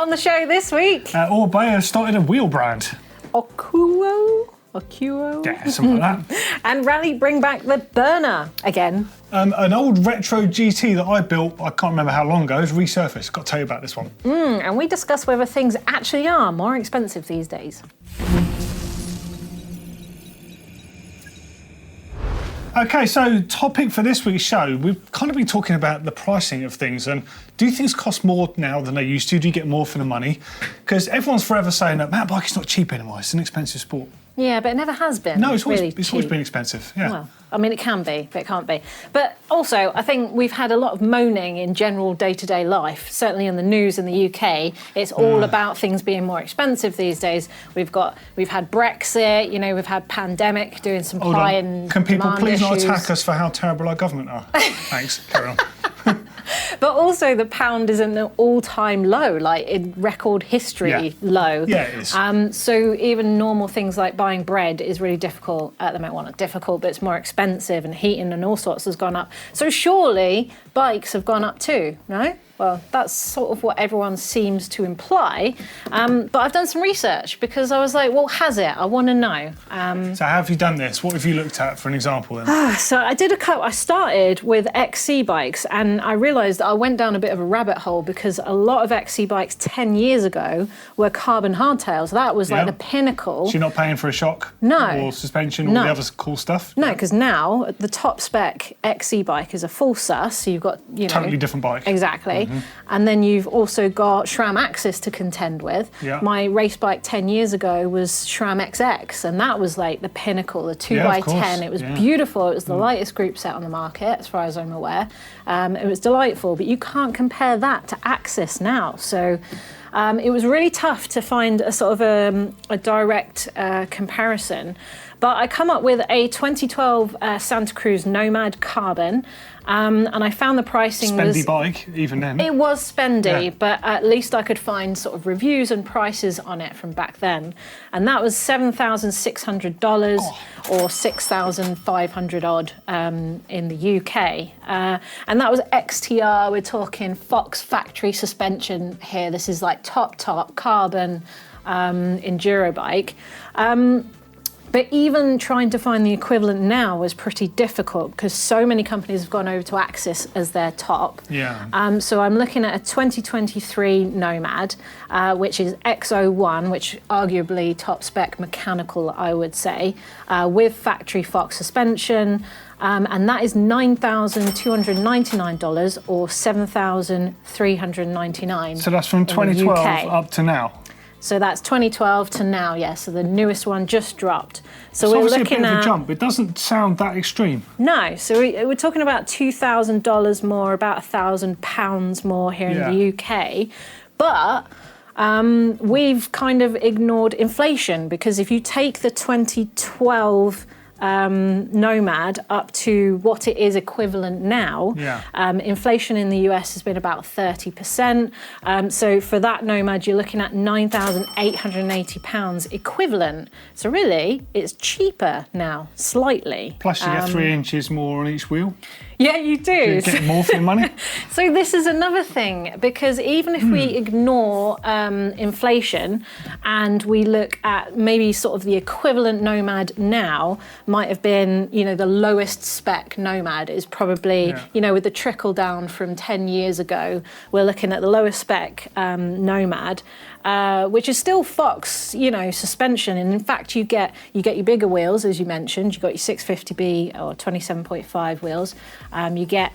on the show this week? Orbea has started a wheel brand. Okuo? Yeah, something like that. And Rally bring back the burner again. An old retro GT that I built, I can't remember how long ago, has resurfaced. Got to tell you about this one. And we discuss whether things actually are more expensive these days. Okay, so topic for this week's show, we've kind of been talking about the pricing of things and do things cost more now than they used to? Do you get more for the money? Because everyone's forever saying that mountain bike is not cheap anymore, it's an expensive sport. Yeah, but it never has been. No, it's always cheap. been expensive, yeah. Well, I mean, it can be, but it can't be. But also, I think we've had a lot of moaning in general day-to-day life, certainly in the news in the UK. It's all about things being more expensive these days. We've had Brexit, we've had pandemic doing some supply and Can people please issues. not attack us for how terrible our government are? Thanks, carry on. But also the pound is at an all-time low, like in record history low. Yeah, it is. So even normal things like buying bread is really difficult at the moment. Well, not difficult, but it's more expensive, and heating and all sorts has gone up. So surely bikes have gone up too, no? Well, that's sort of what everyone seems to imply. But I've done some research because I was like, well, has it? I want to know. So how have you done this? What have you looked at for an example then? So I did I started with XC bikes, and I realised I went down a bit of a rabbit hole because a lot of XC bikes 10 years ago were carbon hardtails. That was like the pinnacle. So you're not paying for a shock? No. Or suspension, all the other cool stuff? No, because now the top spec XC bike is a full sus, so you've got, Totally different bike. Exactly. And then you've also got SRAM Axis to contend with. Yeah. My race bike 10 years ago was SRAM XX, and that was like the pinnacle, the 2x10. It was beautiful. It was the lightest group set on the market, as far as I'm aware. It was delightful, but you can't compare that to Axis now. So it was really tough to find a sort of a direct comparison. But I come up with a 2012 Santa Cruz Nomad Carbon, and I found the pricing Spendy bike, even then. It was spendy, but at least I could find sort of reviews and prices on it from back then. And that was $7,600 or $6,500 odd in the UK. And that was XTR, we're talking Fox factory suspension here. This is like top carbon enduro bike. But even trying to find the equivalent now was pretty difficult because so many companies have gone over to Axis as their top. Yeah. So I'm looking at a 2023 Nomad, which is X01, which arguably top spec mechanical, I would say, with factory Fox suspension. And that is $9,299 or $7,399. So that's from 2012 up to now? So that's 2012 to now, yes. So the newest one just dropped. So we're looking a bit at of a jump. It doesn't sound that extreme. No. So we're talking about $2,000 more, about £1,000 more here in the UK. But we've kind of ignored inflation because if you take the 2012 Nomad up to what it is equivalent now. Inflation in the US has been about 30%. So for that Nomad, you're looking at £9,880 equivalent. So really, it's cheaper now, slightly. Plus you get 3 inches more on each wheel. Yeah, you do. You're getting more for your money. So this is another thing, because even if we ignore inflation and we look at maybe sort of the equivalent Nomad now might have been, the lowest spec Nomad is probably, with the trickle down from 10 years ago, we're looking at the lowest spec Nomad. Which is still Fox, suspension. And in fact, you get your bigger wheels, as you mentioned. You got your 650B or 27.5 wheels. You get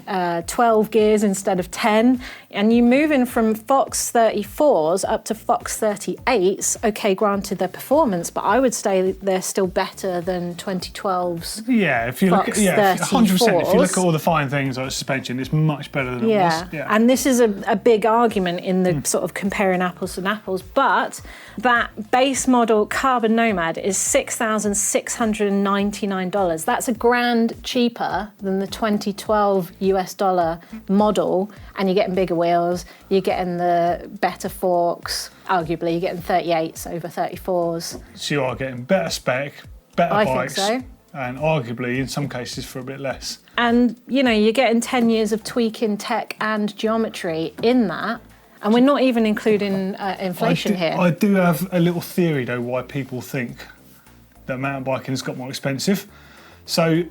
12 gears instead of 10. And you're moving from Fox 34s up to Fox 38s. Okay, granted, their performance, but I would say they're still better than 2012's. Yeah, if you look at 100%. If you look at all the fine things like suspension, it's much better than it was. Yeah, and this is a big argument in the sort of comparing apples and apples. But that base model Carbon Nomad is $6,699. That's $1,000 cheaper than the 2012 US dollar model, and you're getting bigger wheels, you're getting the better forks, arguably you're getting 38s over 34s. So you are getting better spec, better bikes. I think so. And arguably, in some cases, for a bit less. And, you're getting 10 years of tweaking tech and geometry in that. And we're not even including inflation here. I do have a little theory, though, why people think that mountain biking has got more expensive. So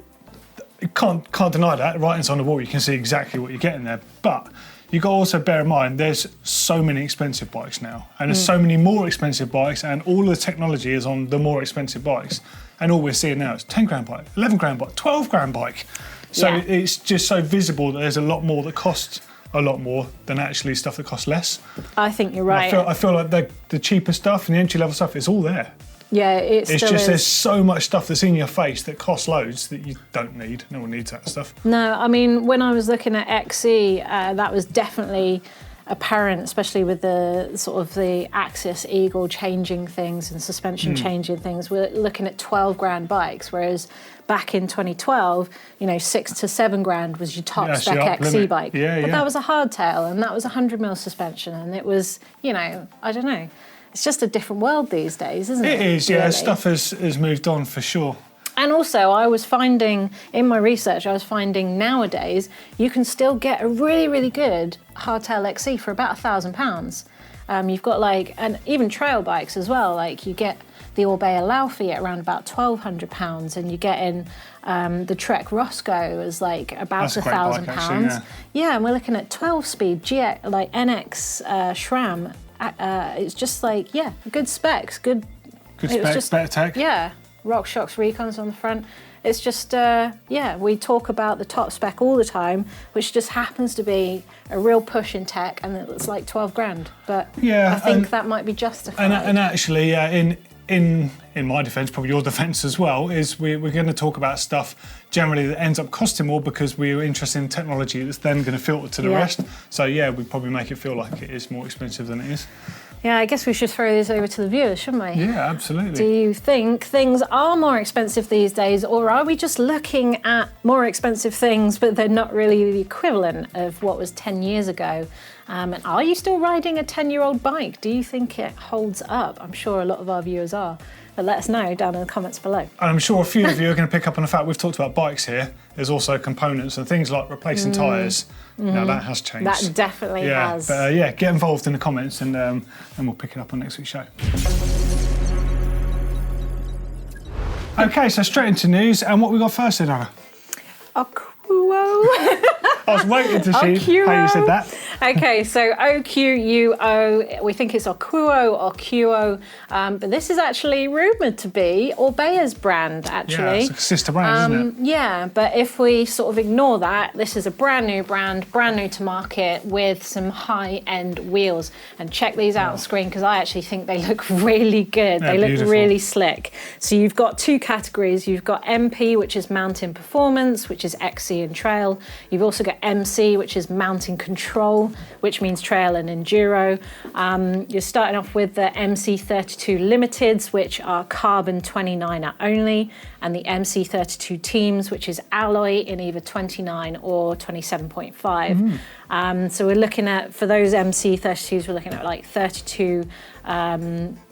you can't deny that. Writing's on the wall, you can see exactly what you're getting there. But you've got to also bear in mind there's so many expensive bikes now, and there's so many more expensive bikes, and all of the technology is on the more expensive bikes. And all we're seeing now is 10 grand bike, 11 grand bike, 12 grand bike. So it's just so visible that there's a lot more that costs a lot more than actually stuff that costs less. I think you're right. I feel like the cheaper stuff and the entry level stuff, it's all there. Yeah, it's just there's so much stuff that's in your face that costs loads that you don't need. No one needs that stuff. No, I mean, when I was looking at XC, that was definitely apparent, especially with the sort of the axis eagle changing things and suspension changing things. We're looking at 12 grand bikes, whereas back in 2012, 6 to 7 grand was your top spec XC bike. But that was a hardtail, and that was 100mm suspension, and it was, I don't know. It's just a different world these days, isn't it? It is, yeah. Really? Stuff has moved on for sure. And also, I was finding, in my research, nowadays, you can still get a really, really good hardtail XC for about £1,000. You've got and even trail bikes as well. Like you get the Orbea Laufey at around about £1,200, and you get in the Trek Roscoe as about £1,000. Yeah, and we're looking at 12-speed GX, NX SRAM. It's just good specs, good specs, better tech. Yeah, RockShox Recons on the front. It's just, we talk about the top spec all the time, which just happens to be a real push in tech, and it's like 12 grand. But I think that might be justified. And actually, in my defence, probably your defence as well, is we're going to talk about stuff generally that ends up costing more because we're interested in technology that's then going to filter to the rest. So we probably make it feel like it is more expensive than it is. Yeah, I guess we should throw this over to the viewers, shouldn't we? Yeah, absolutely. Do you think things are more expensive these days, or are we just looking at more expensive things, but they're not really the equivalent of what was 10 years ago? And are you still riding a 10-year-old bike? Do you think it holds up? I'm sure a lot of our viewers are. But let us know down in the comments below. And I'm sure a few of you are going to pick up on the fact we've talked about bikes here. There's also components and things like replacing tyres. Now that has changed. That definitely has. But get involved in the comments and we'll pick it up on next week's show. Okay, so straight into news. And what we got first then, Anna? I was waiting to see how you said that. Okay, so OQUO, we think it's Okuo or QO, but this is actually rumoured to be Orbea's brand, actually. Yeah, it's a sister brand, isn't it? Yeah, but if we sort of ignore that, this is a brand new brand, brand new to market with some high-end wheels. And check these out on screen, because I actually think they look really good. They look beautiful. Really slick. So you've got two categories. You've got MP, which is mountain performance, which is XC and trail. You've also got MC, which is mountain control, which means trail and enduro. You're starting off with the MC32 Limiteds, which are carbon 29er only, and the MC32 Teams, which is alloy in either 29 or 27.5. So we're looking at, for those MC32s, we're looking at like 32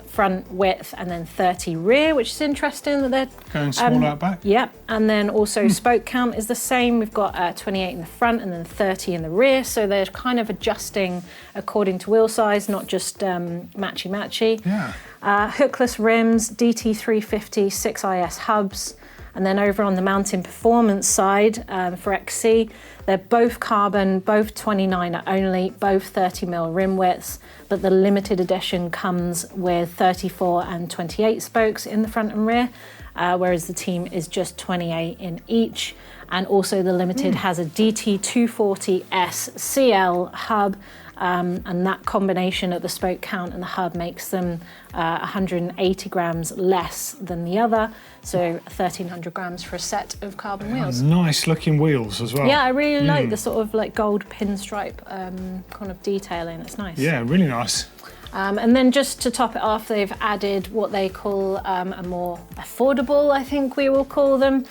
front width and then 30 rear, which is interesting that they're going small out back. Yep, and then also spoke count is the same. We've got 28 in the front and then 30 in the rear, so they're kind of adjusting according to wheel size, not just matchy. Yeah. Hookless rims, DT350 6IS hubs. And then over on the mountain performance side for XC, they're both carbon, both 29er only, both 30mm rim widths, but the limited edition comes with 34 and 28 spokes in the front and rear, whereas the Team is just 28 in each. And also the limited has a DT240S CL hub, and that combination of the spoke count and the hub makes them 180 grams less than the other, so 1,300 grams for a set of carbon wheels. Nice looking wheels as well. Yeah, I really like the sort of like gold pinstripe kind of detailing. It's nice. Yeah, really nice. And then just to top it off, they've added what they call a more affordable, I think we will call them,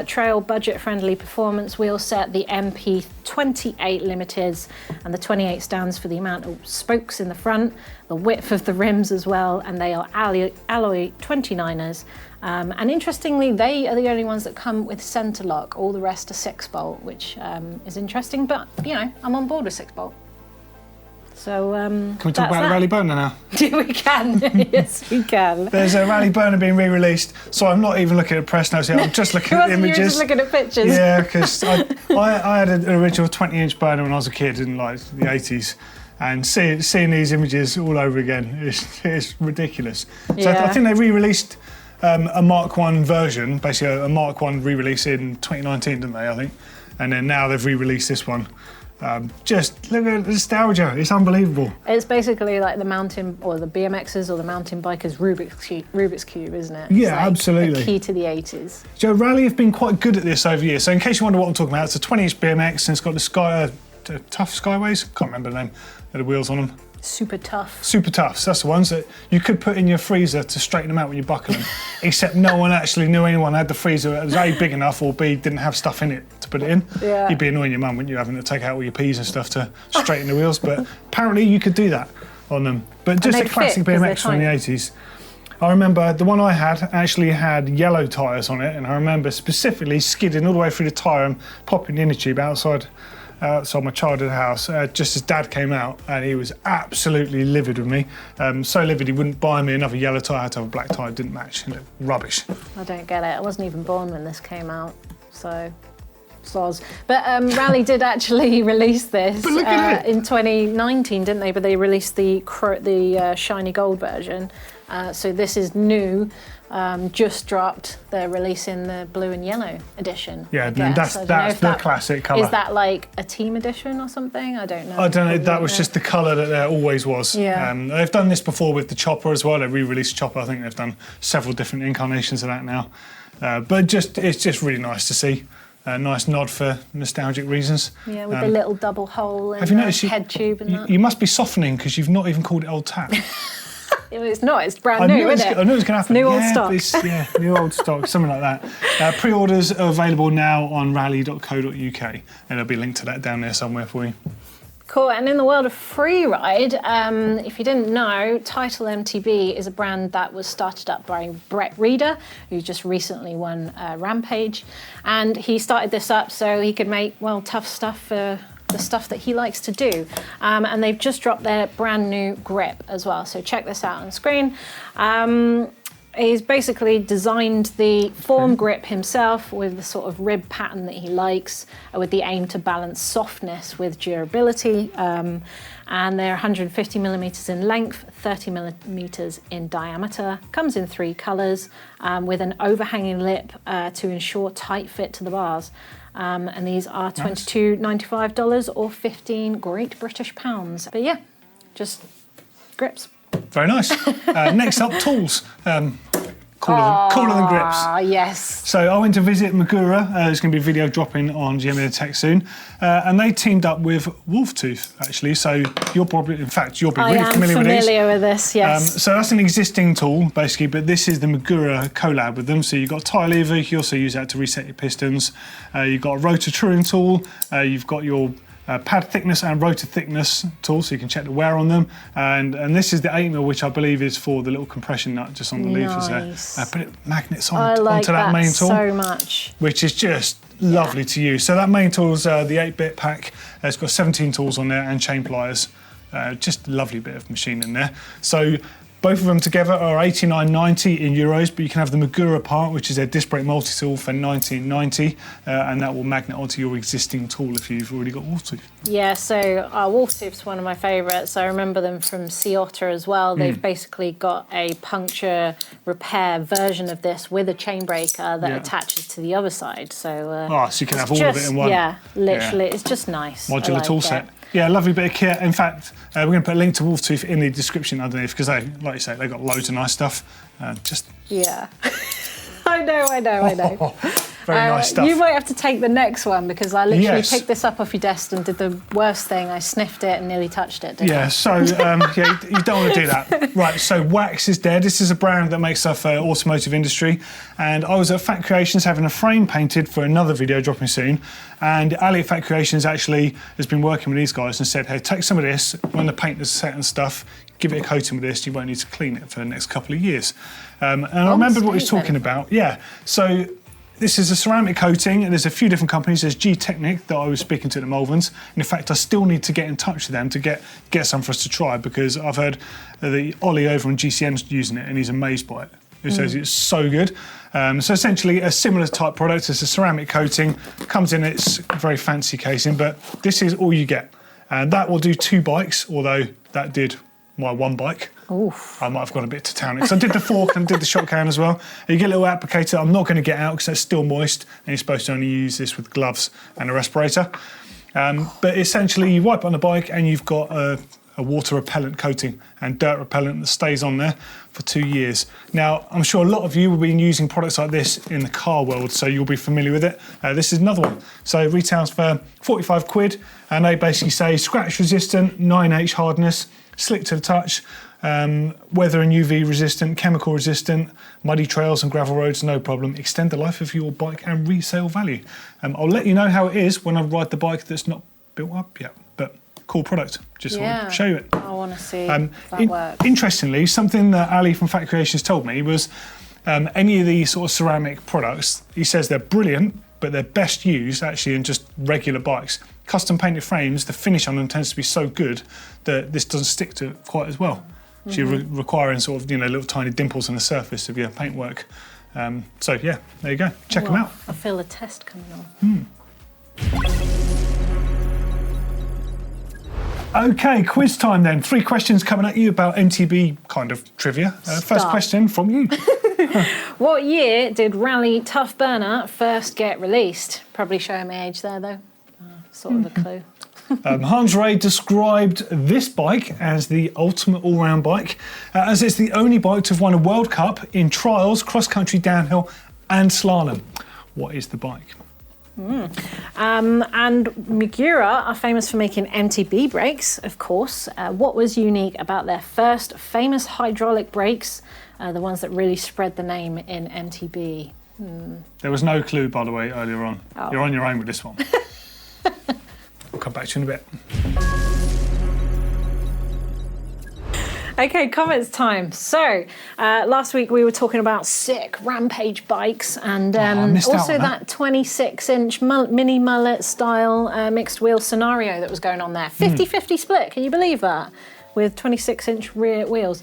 trail budget-friendly performance wheel set, the MP28 Limiteds, and the 28 stands for the amount of spokes in the front, the width of the rims as well, and they are alloy 29ers. And interestingly, they are the only ones that come with centre lock. All the rest are 6-bolt, which is interesting, but, you know, I'm on board with 6-bolt. So can we talk about Rally Burner now? We can. Yes, we can. There's a Rally Burner being re-released, so I'm not even looking at press notes yet. I'm just looking at the images. You were just looking at pictures. Yeah, because I had an original 20-inch burner when I was a kid in like the 80s, and seeing these images all over again is ridiculous. So Yeah. I think they re-released a Mark 1 version, basically a Mark 1 re-release in 2019, didn't they? I think, and then now they've re-released this one. Just look at the nostalgia, it's unbelievable. It's basically like the mountain or the BMXers or the mountain bikers Rubik's Cube, isn't it? Yeah, it's like absolutely. The key to the 80s. So Rally have been quite good at this over the years. So in case you wonder what I'm talking about, it's a 20-inch BMX and it's got the tough Skyways. Can't remember the name of the wheels on them. Super tough. Super Toughs, that's the ones that you could put in your freezer to straighten them out when you buckle them. Except no one actually knew anyone had the freezer that was A, big enough, or B, didn't have stuff in it to put it in. Yeah. You'd be annoying your mum, wouldn't you, having to take out all your peas and stuff to straighten the wheels. But apparently you could do that on them. But just a classic BMX from the 80s. I remember the one I had actually had yellow tyres on it, and I remember specifically skidding all the way through the tyre and popping the inner tube outside my childhood house just as Dad came out, and he was absolutely livid with me. So livid he wouldn't buy me another yellow tyre. I had to have a black tyre, didn't match. It looked rubbish. I don't get it. I wasn't even born when this came out, so soz. But Rally did actually release this in 2019, didn't they? But they released the shiny gold version. So this is new. Just dropped. They're releasing the blue and yellow edition. Yeah, that's the classic colour. Is that like a team edition or something? I don't know. I don't know. That was just the colour that there always was. Yeah. They've done this before with the chopper as well. They re-released chopper. I think they've done several different incarnations of that now. But it's just really nice to see. A nice nod for nostalgic reasons. Yeah, with the little double hole in the head tube and that. You must be softening because you've not even called it Old Tap. It's not, it's brand new, isn't it? I knew it was going to happen. New old stock. New old stock, something like that. Pre-orders are available now on rally.co.uk, and there'll be a link to that down there somewhere for you. Cool, and in the world of freeride, if you didn't know, Title MTB is a brand that was started up by Brett Reeder, who just recently won Rampage, and he started this up so he could make, well, tough stuff for the stuff that he likes to do. And they've just dropped their brand new grip as well, so check this out on screen. He's basically designed the form grip himself with the sort of rib pattern that he likes, with the aim to balance softness with durability. And they're 150 millimeters in length, 30 millimeters in diameter. Comes in 3 colors, with an overhanging lip to ensure tight fit to the bars. And these are $22.95 or 15 Great British pounds. But yeah, just grips. Very nice. Next up, tools. Cooler than grips. Ah, yes. So I went to visit Magura. There's going to be a video dropping on GMBN Tech soon. And they teamed up with Wolftooth, actually. So you'll be really familiar with these. Familiar with this, yes. So that's an existing tool, basically, but this is the Magura collab with them. So you've got a tie lever. You can also use that to reset your pistons. You've got a rotor truing tool. You've got your pad thickness and rotor thickness tool, so you can check the wear on them. And this is the 8mm, which I believe is for the little compression nut just on the levers there. Put it magnets onto that main tool. So much. Which is just lovely to use. So that main tool's the 8-bit pack. It's got 17 tools on there and chain pliers. Just a lovely bit of machine in there. So both of them together are $89.90 in euros, but you can have the Magura part, which is their disc brake multi-tool, for $19.90, and that will magnet onto your existing tool if you've already got Wolftooth. Yeah, so Wolftooth's one of my favourites. I remember them from Sea Otter as well. They've basically got a puncture repair version of this with a chain breaker that attaches to the other side. So, so you can have all of it in one. Yeah, literally, it's just nice. Modular tool set. Yeah, lovely bit of kit. In fact, we're going to put a link to Wolftooth in the description underneath because they, like you say, they've got loads of nice stuff. Yeah. I know. Very nice stuff. You might have to take the next one because I literally picked this up off your desk and did the worst thing. I sniffed it and nearly touched it. You don't want to do that. Right, so Wax is there. This is a brand that makes stuff for automotive industry. And I was at Fat Creations having a frame painted for another video dropping soon. And Ali at Fat Creations actually has been working with these guys and said, hey, take some of this, when the paint is set and stuff, give it a coating with this, you won't need to clean it for the next couple of years. And I remembered what he was talking about. Yeah, so this is a ceramic coating, and there's a few different companies. There's G-Technic that I was speaking to at the Malverns, and in fact, I still need to get in touch with them to get some for us to try, because I've heard the Ollie over on GCN's using it, and he's amazed by it. He says it's so good. So essentially, a similar type product. It's a ceramic coating, comes in its very fancy casing, but this is all you get. And that will do 2 bikes, although that did my 1 bike. Oof. I might have gone a bit Titanic. So I did the fork and did the shot can as well. You get a little applicator. I'm not going to get out because it's still moist, and you're supposed to only use this with gloves and a respirator. But essentially, you wipe it on the bike, and you've got a water repellent coating and dirt repellent that stays on there for 2 years. Now, I'm sure a lot of you will be using products like this in the car world, so you'll be familiar with it. This is another one. So it retails for 45 quid, and they basically say scratch resistant, 9H hardness, slick to the touch, weather and UV resistant, chemical resistant, muddy trails and gravel roads, no problem. Extend the life of your bike and resale value. I'll let you know how it is when I ride the bike that's not built up yet, but cool product. Just want to show you it. I want to see if that works. Interestingly, something that Ali from Factory Creations told me was any of these sort of ceramic products, he says they're brilliant, but they're best used actually in just regular bikes. Custom painted frames, the finish on them tends to be so good that this doesn't stick to it quite as well. So you're requiring sort of, little tiny dimples on the surface of your paintwork. So yeah, there you go. Check them out. I feel a test coming on. Okay, quiz time then. 3 questions coming at you about MTB kind of trivia. First question from you. What year did Rally Tough Burner first get released? Probably showing my age there, though. Sort of a clue. Hans Ray described this bike as the ultimate all-round bike, as it's the only bike to have won a World Cup in trials, cross-country, downhill and slalom. What is the bike? And Migura are famous for making MTB brakes, of course. What was unique about their first famous hydraulic brakes, the ones that really spread the name in MTB? There was no clue, by the way, earlier on. Oh. You're on your own with this one. I'll come back to you in a bit. Okay, comments time. So, last week we were talking about sick rampage bikes, and also that 26-inch mini mullet style mixed wheel scenario that was going on there. 50-50 split, can you believe that? With 26-inch rear wheels.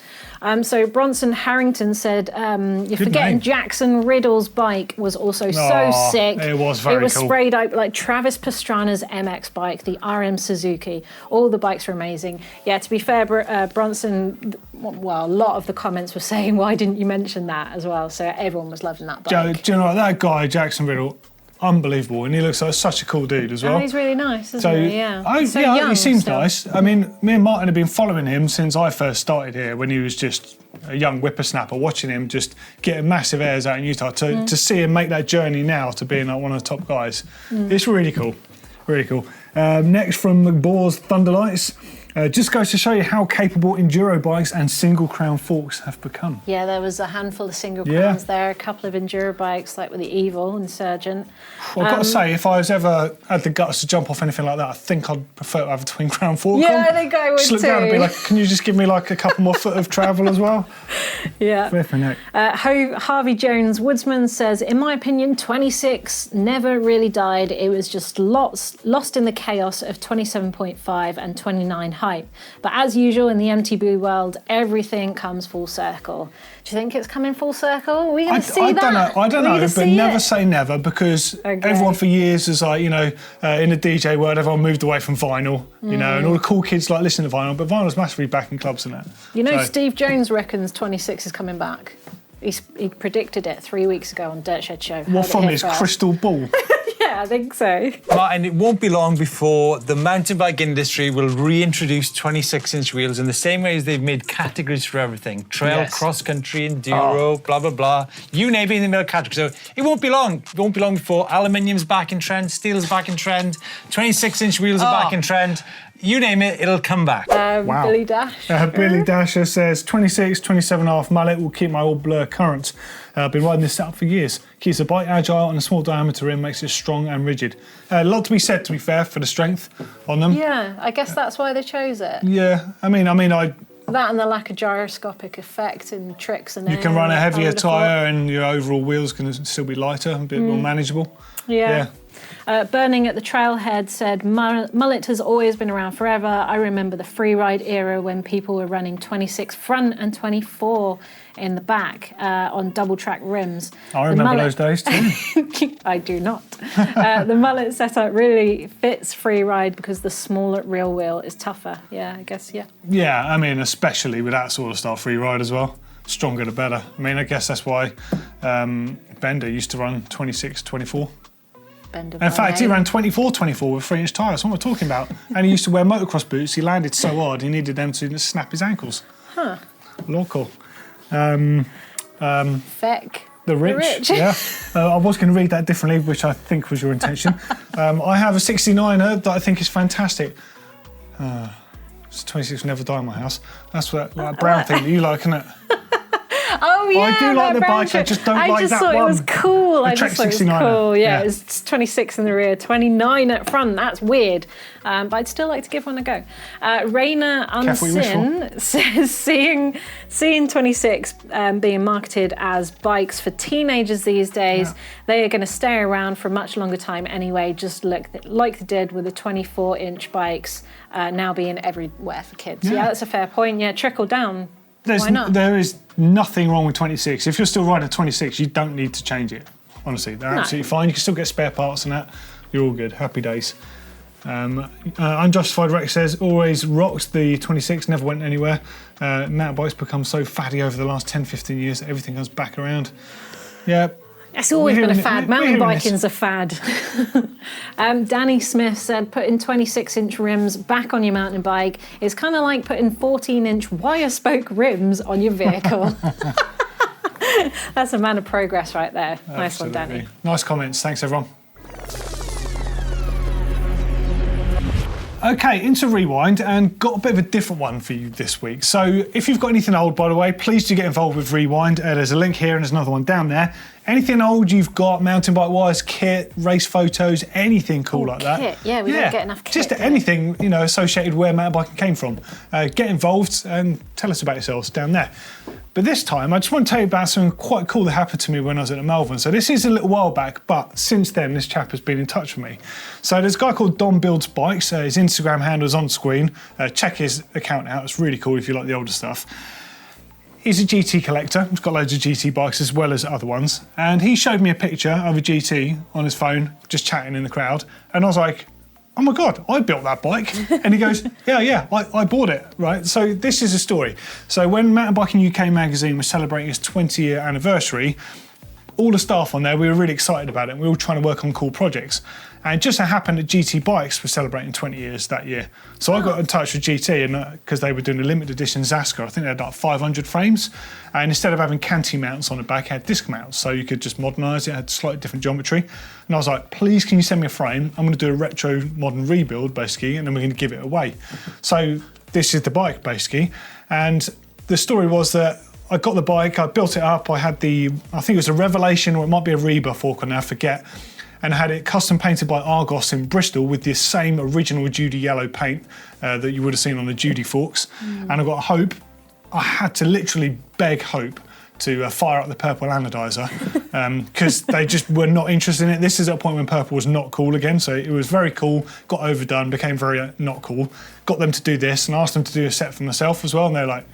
So Bronson Harrington said, you're forgetting Jackson Riddle's bike was also so sick. It was very cool. It was sprayed out like Travis Pastrana's MX bike, the RM Suzuki. All the bikes were amazing. Yeah, to be fair, Bronson, well, a lot of the comments were saying, why didn't you mention that as well? So everyone was loving that bike. Do you know what, that guy, Jackson Riddle, unbelievable, and he looks like such a cool dude as well. And he's really nice, isn't he? Yeah. He seems nice. I mean, me and Martin have been following him since I first started here, when he was just a young whippersnapper, watching him just get massive airs out in Utah. To see him make that journey now to being like one of the top guys, it's really cool. Really cool. Next from McBore's Thunderlights. Just goes to show you how capable enduro bikes and single crown forks have become. Yeah, there was a handful of single crowns there, a couple of enduro bikes like with the Evil Insurgent. Well, I've got to say, if I was ever had the guts to jump off anything like that, I think I'd prefer to have a twin crown fork. Yeah, I think I would just look too. down and be like, can you just give me like a couple more foot of travel as well? Yeah. Harvey Jones Woodsman says, in my opinion, 26 never really died. It was just lost in the chaos of 27.5 and 29 hype. But as usual in the MTB world, everything comes full circle. Do you think it's coming full circle? Are we going to see that? I don't know, but never say never, because everyone for years is like, in the DJ world, everyone moved away from vinyl, and all the cool kids like listening to vinyl, but vinyl's massively back in clubs and that. Steve Jones reckons 26 is coming back. He predicted it 3 weeks ago on Dirt Shed Show. What from his crystal ball? Yeah, I think so. And it won't be long before the mountain bike industry will reintroduce 26-inch wheels in the same way as they've made categories for everything. Trail, cross-country, enduro, blah, blah, blah. You name it in the middle category. So it won't be long. It won't be long before aluminium's back in trend, steel's back in trend, 26-inch wheels are back in trend. You name it, it'll come back. Wow. Billy Dash. Billy Dasher says, 26, 27.5 mallet will keep my old blur current. I've been riding this setup for years. Keeps the bike agile and a small diameter rim makes it strong and rigid. A lot to be said, to be fair, for the strength on them. Yeah, I guess that's why they chose it. Yeah, I mean, I That and the lack of gyroscopic effect and tricks and You can run a heavier tyre and your overall wheels can still be lighter, a bit more manageable. Yeah. Burning at the Trailhead said, mullet has always been around forever. I remember the free ride era when people were running 26 front and 24 in the back on double track rims. I remember those days too. I do not. The mullet setup really fits free ride because the smaller real wheel is tougher. Yeah, I guess, yeah. Yeah, I mean, especially with that sort of style free ride as well. Stronger the better. I mean, I guess that's why Bender used to run 26, 24. In fact, he ran 24-24 with 3-inch tyres. That's what we're talking about. And he used to wear motocross boots. He landed so hard, he needed them to snap his ankles. Huh. Local. Feck. The rich. Yeah. I was going to read that differently, which I think was your intention. I have a 69er that I think is fantastic. 26 will never die in my house. That's that brown thing that you like, isn't it? Oh yeah, I do like the bike. I just don't like that one. I just thought it was cool. I just thought it was cool. Yeah, it's 26 in the rear, 29 at front. That's weird, but I'd still like to give one a go. Raina Unsin says seeing 26 being marketed as bikes for teenagers these days. They are going to stay around for a much longer time anyway. Just look like they did with the 24-inch bikes now being everywhere for kids. Yeah, that's a fair point. Yeah, trickle down. Why not? There is nothing wrong with 26. If you're still riding a 26, you don't need to change it. Honestly, they're absolutely fine. You can still get spare parts and that. You're all good. Happy days. Unjustified Rex says, always rocked the 26, never went anywhere. Mountain bikes become so fatty over the last 10, 15 years that everything comes back around. Yeah. It's always been a fad. Mountain biking's a fad. Danny Smith said, putting 26-inch rims back on your mountain bike is kind of like putting 14-inch wire spoke rims on your vehicle. That's a man of progress right there. Absolutely. Nice one, Danny. Nice comments. Thanks, everyone. Okay, into Rewind, and got a bit of a different one for you this week. So if you've got anything old, by the way, please do get involved with Rewind. There's a link here and there's another one down there. Anything old you've got, mountain bike wires, kit, race photos, anything cool like that. Kit, yeah, we don't get enough kit. Just anything, associated where mountain biking came from. Get involved and tell us about yourselves down there. But this time, I just want to tell you about something quite cool that happened to me when I was at Melbourne. So this is a little while back, but since then, this chap has been in touch with me. So there's a guy called Don Builds Bikes. His Instagram handle is on screen. Check his account out. It's really cool if you like the older stuff. He's a GT collector. He's got loads of GT bikes as well as other ones. And he showed me a picture of a GT on his phone, just chatting in the crowd. And I was like, oh my God, I built that bike. And he goes, yeah, I bought it, right? So this is a story. So when Mountain Biking UK magazine was celebrating its 20-year anniversary, all the staff on there, we were really excited about it. We were all trying to work on cool projects. And it just so happened that GT Bikes were celebrating 20 years that year. So I got in touch with GT and because they were doing a limited edition Zaska. I think they had like 500 frames. And instead of having canty mounts on the back, it had disc mounts. So you could just modernise it, it had slightly different geometry. And I was like, please, can you send me a frame? I'm going to do a retro modern rebuild, basically, and then we're going to give it away. So this is the bike, basically. And the story was that I got the bike, I built it up, I think it was a Revelation or it might be a Reba fork, I forget. And I had it custom painted by Argos in Bristol with this same original Judy yellow paint that you would have seen on the Judy forks. And I got Hope. I had to literally beg Hope to fire up the purple anodizer because they just were not interested in it. This is at a point when purple was not cool again, so it was very cool, got overdone, became very not cool. Got them to do this and asked them to do a set for myself as well, and they're like,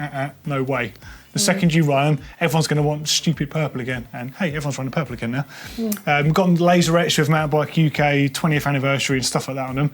no way. The second you run them, everyone's going to want stupid purple again. And hey, everyone's running purple again now. Got laser etched with Mountain Bike UK 20th anniversary and stuff like that on them.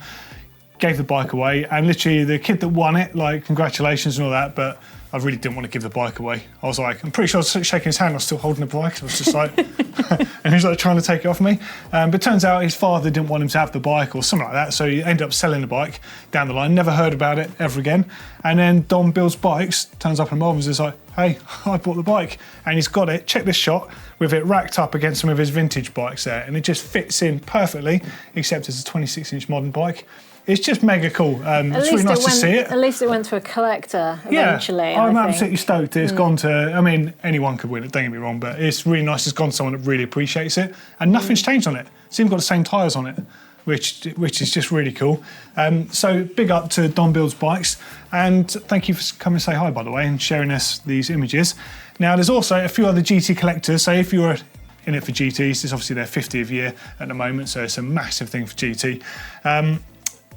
Gave the bike away, and literally the kid that won it, like, congratulations and all that, but I really didn't want to give the bike away. I was like, I'm pretty sure I was shaking his hand, I was still holding the bike. I was just like, and he was like trying to take it off me. But it turns out his father didn't want him to have the bike or something like that, so he ended up selling the bike down the line. Never heard about it ever again. And then Don Builds Bikes turns up in Melbourne and is like, hey, I bought the bike. And he's got it, check this shot, with it racked up against some of his vintage bikes there. And it just fits in perfectly, except it's a 26-inch modern bike. It's just mega cool. It's really nice to see it. At least it went to a collector eventually. Yeah, I'm absolutely stoked. It's gone to, I mean, anyone could win it, don't get me wrong, but it's really nice it's gone to someone that really appreciates it. And nothing's changed on it. It's even got the same tyres on it. which is just really cool. So big up to Don Builds Bikes, and thank you for coming to say hi, by the way, and sharing us these images. Now, there's also a few other GT collectors, so if you're in it for GTs, it's obviously their 50th year at the moment, so it's a massive thing for GT.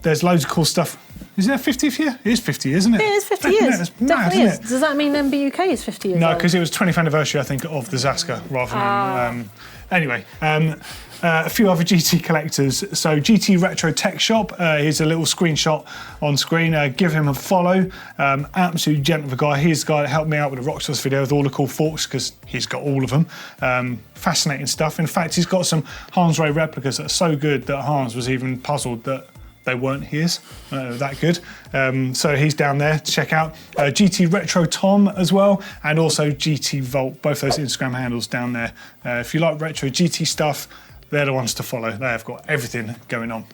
There's loads of cool stuff. Is it their 50th year? It is 50 years, isn't it? It is 50 years. It's mad, Definitely isn't it? Does that mean MBUK is 50 years No, old? because it was 20th anniversary, I think, of the Zaska rather than... Anyway, a few other GT collectors. So GT Retro Tech Shop, here's a little screenshot on screen. Give him a follow. Absolute gent of a guy. He's the guy that helped me out with the Rockstars video with all the cool forks, because he's got all of them. Fascinating stuff. In fact, he's got some Hans Ray replicas that are so good that Hans was even puzzled that they weren't his, that good. So he's down there to check out. GT Retro Tom as well, and also GT Vault, both those Instagram handles down there. If you like retro GT stuff, they're the ones to follow. They have got everything going on.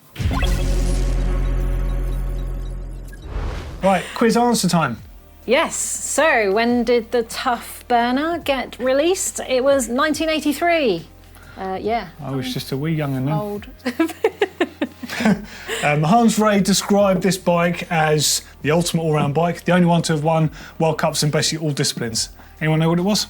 Right, quiz answer time. Yes, so when did the Tough Burner get released? It was 1983. Yeah. I was just a wee young'un then. Old. Hans Ray described this bike as the ultimate all-round bike, the only one to have won World Cups in basically all disciplines. Anyone know what it was?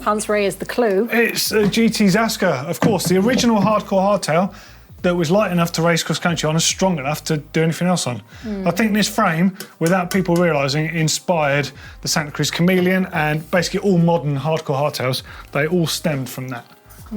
Hans Ray is the clue. It's a GT Zaska, of course, the original hardcore hardtail that was light enough to race cross-country on and strong enough to do anything else on. I think this frame, without people realising, inspired the Santa Cruz Chameleon, and basically all modern hardcore hardtails, they all stemmed from that.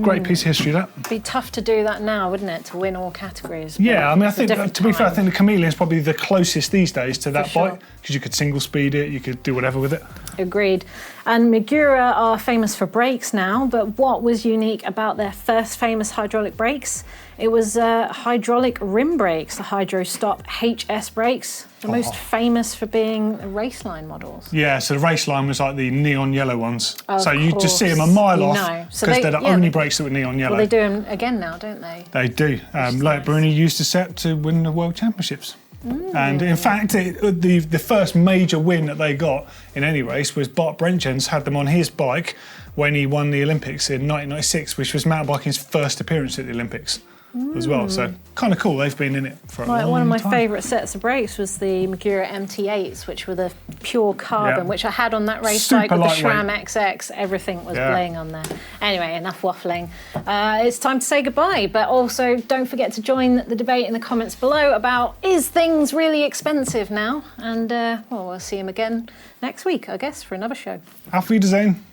Great piece of history, that. It'd be tough to do that now, wouldn't it, to win all categories? Yeah, I mean, I think, different to be fair, I time. think the Chameleon's probably the closest these days to that sure. bike, because you could single speed it, you could do whatever with it. Agreed. And Megura are famous for brakes now, but what was unique about their first famous hydraulic brakes? It was hydraulic rim brakes, the Hydro Stop HS brakes, the most famous for being Raceline models. Yeah, so the Raceline was like the neon yellow ones. Of so you just see them a course. mile off, No. because So they're the yeah, only brakes that were neon yellow. Well, they do them again now, don't they? They do. Loic nice. Bruni used the set to win the World Championships. And in fact, the first major win that they got in any race was Bart Brenchens had them on his bike when he won the Olympics in 1996, which was mountain biking's first appearance at the Olympics as well. So kind of cool. They've been in it for a long time. One of my favourite sets of brakes was the Megura MT8s, which were the pure carbon, Yeah. which I had on that race Super bike with the lightweight. SRAM XX. Everything was Yeah. playing on there. Anyway, enough waffling. It's time to say goodbye, but also don't forget to join the debate in the comments below about, is things really expensive now? And well, we'll see him again next week, I guess, for another show. Auf Wiedersehen.